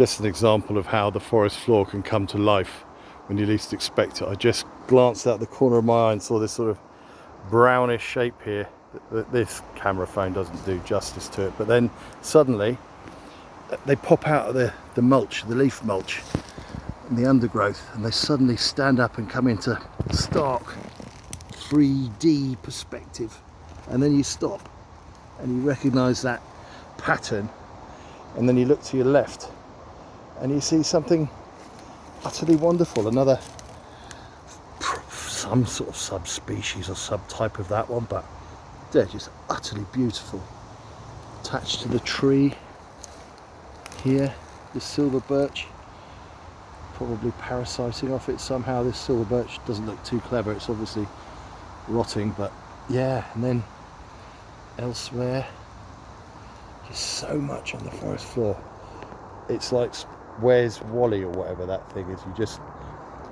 Just an example of how the forest floor can come to life when you least expect it. I just glanced out the corner of my eye and saw this sort of brownish shape here. This camera phone doesn't do justice to it, but then suddenly they pop out of the mulch, the leaf mulch and the undergrowth, and they suddenly stand up and come into stark 3D perspective, and then you stop and you recognize that pattern, and then you look to your left and you see something utterly wonderful, some sort of subspecies or subtype of that one, but they're just utterly beautiful. Attached to the tree here, this silver birch, probably parasiting off it somehow. This silver birch doesn't look too clever, it's obviously rotting, but yeah. And then elsewhere, just so much on the forest floor. It's like Where's Wally or whatever that thing is. You just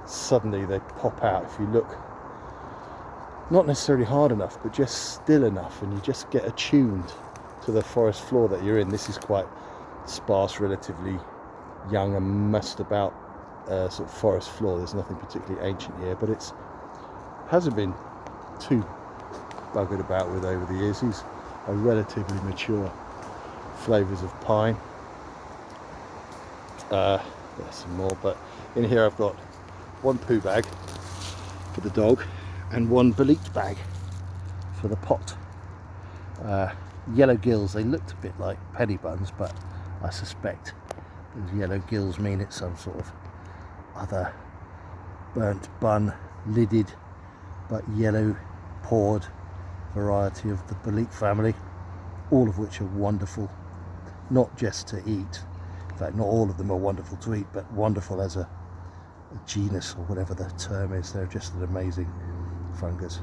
suddenly they pop out if you look not necessarily hard enough, but just still enough, and you just get attuned to the forest floor that you're in. This is quite sparse, relatively young and messed about sort of forest floor. There's nothing particularly ancient here, but it hasn't been too buggered about with over the years. These are relatively mature flavours of pine. There's some more, but in here I've got one poo bag for the dog and one bolete bag for the pot. Yellow gills, they looked a bit like penny-buns, but I suspect those yellow gills mean it's some sort of other burnt bun, lidded but yellow poured variety of the bolete family, all of which are wonderful, not just to eat. In fact, not all of them are wonderful to eat, but wonderful as a genus, or whatever the term is. They're just an amazing fungus.